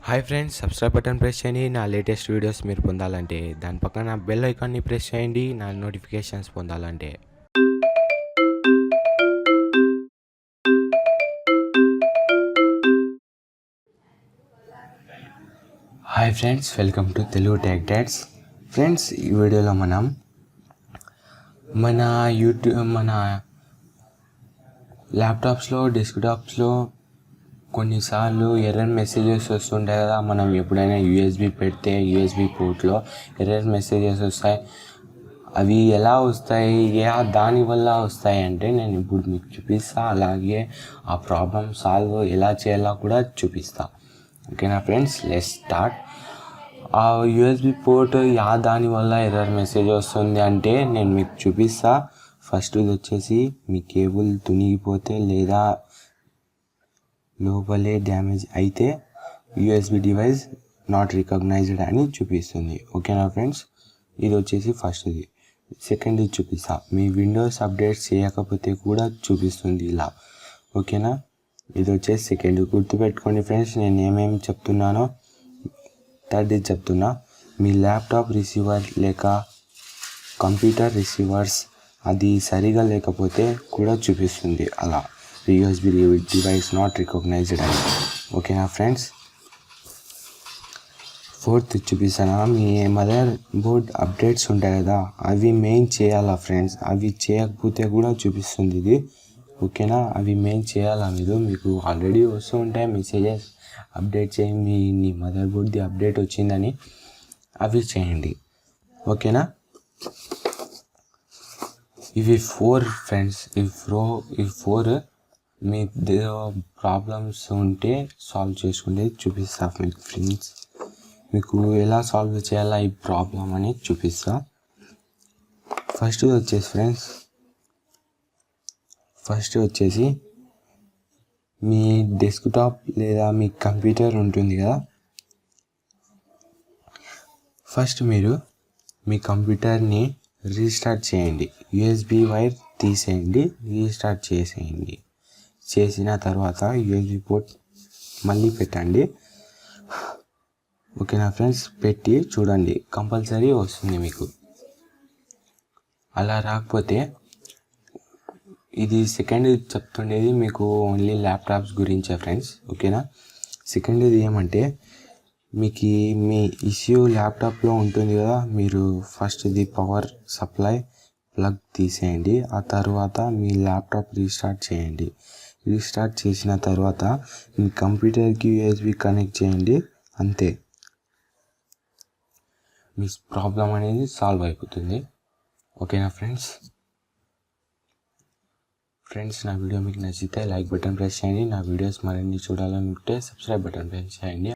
Hi friends, subscribe button press చేయండి. నా latest videos మీరు పొందాలంటే దాని పక్కన బెల్ ఐకాన్ని ప్రెస్ చేయండి. నా నోటిఫికేషన్స్ పొందాలంటే. Hi friends, welcome to Telugu tech dates. Friends, ఈ వీడియోలో మనం మన ల్యాప్టాప్స్లో, డెస్క్టాప్స్లో కొన్నిసార్లు ఎర్రర్ మెసేజెస్ వస్తుంటాయి కదా. మనం ఎప్పుడైనా యూఎస్బి పెడితే యూఎస్బి పోర్ట్లో ఎర్రర్ మెసేజెస్ వస్తాయి. అవి ఎలా వస్తాయి, దానివల్ల వస్తాయి అంటే నేను ఇప్పుడు మీకు చూపిస్తా. అలాగే ఆ ప్రాబ్లమ్ సాల్వ్ ఎలా చేయాలో కూడా చూపిస్తా. ఓకేనా ఫ్రెండ్స్, లెట్స్ స్టార్ట్. ఆ యూఎస్బి పోర్ట్ దానివల్ల ఎర్రర్ మెసేజ్ వస్తుంది అంటే నేను మీకు చూపిస్తా. ఫస్ట్ ఇది వచ్చేసి మీ కేబుల్ తునిగిపోతే లేదా లోపలే డ్యామేజ్ అయితే యూఎస్బి డివైస్ నాట్ రికగ్నైజ్డ్ అని చూపిస్తుంది. ఓకేనా ఫ్రెండ్స్, ఇది వచ్చేసి ఫస్ట్ది. సెకండ్ ఇది చూపిస్తా. మీ విండోస్ అప్డేట్స్ చేయకపోతే కూడా చూపిస్తుంది ఇలా. ఓకేనా, ఇది వచ్చేసి సెకండ్. గుర్తుపెట్టుకోండి ఫ్రెండ్స్, నేను ఏమేమి చెప్తున్నానో. థర్డ్ ఇది చెప్తున్నా. మీ ల్యాప్టాప్ రిసీవర్ లేక కంప్యూటర్ రిసీవర్స్ అది సరిగా లేకపోతే కూడా చూపిస్తుంది అలా, యూఎస్బి డివైస్ నాట్ రికగ్నైజ్డ్ అని. ఓకేనా ఫ్రెండ్స్, ఫోర్త్ చూపిస్తానా. మీ మదర్ బోర్డ్ అప్డేట్స్ ఉంటాయి కదా, అవి మెయిన్ చేయాలా ఫ్రెండ్స్. అవి చేయకపోతే కూడా చూపిస్తుంది ఇది. ఓకేనా, అవి మెయిన్ చేయాలా మీరు. మీకు ఆల్రెడీ వస్తూ ఉంటాయి మెసేజెస్, అప్డేట్ చేయండి, మీ మదర్ బోర్డ్ది అప్డేట్ వచ్చిందని. అవి చేయండి. ఓకేనా, ఇవి 4 ఫ్రెండ్స్. ఇవి 4 మీ ప్రాబ్లమ్స్ ఉంటే సాల్వ్ చేసుకుంటే చూపిస్తా మీకు ఫ్రెండ్స్. మీకు ఎలా సాల్వ్ చేయాలా ఈ ప్రాబ్లం అని చూపిస్తా. ఫస్ట్ వచ్చేసి మీ డెస్క్టాప్ లేదా మీ కంప్యూటర్ ఉంటుంది కదా. ఫస్ట్ మీరు మీ కంప్యూటర్ని రీస్టార్ట్ చేయండి. యూఎస్బి వైర్ తీసేయండి, రీస్టార్ట్ చేసేయండి. చేసిన తర్వాత యూఎస్బి పోర్ట్ మళ్ళీ పెట్టండి. ఓకేనా ఫ్రెండ్స్, పెట్టి చూడండి, కంపల్సరీ వస్తుంది మీకు. అలా రాకపోతే ఇది సెకండ్ చెప్తుండేది మీకు ఓన్లీ ల్యాప్టాప్స్ గురించే ఫ్రెండ్స్. ఓకేనా, సెకండ్ ఇది ఏమంటే మీకు మీ ఇష్యూ ల్యాప్టాప్లో ఉంటుంది కదా. మీరు ఫస్ట్ ఇది పవర్ సప్లై ప్లగ్ తీసేయండి. ఆ తర్వాత మీ ల్యాప్టాప్ రీస్టార్ట్ చేయండి. రీస్టార్ట్ చేసిన తర్వాత మీ కంప్యూటర్కి యూఎస్బి కనెక్ట్ చేయండి. అంతే, మీ ప్రాబ్లం అనేది సాల్వ్ అయిపోతుంది. ఓకేనా ఫ్రెండ్స్. నా వీడియో మీకు నచ్చితే లైక్ బటన్ ప్రెస్ చేయండి. నా వీడియోస్ మరిన్ని చూడాలనుకుంటే సబ్స్క్రైబ్ బటన్ ప్రెస్ చేయండి.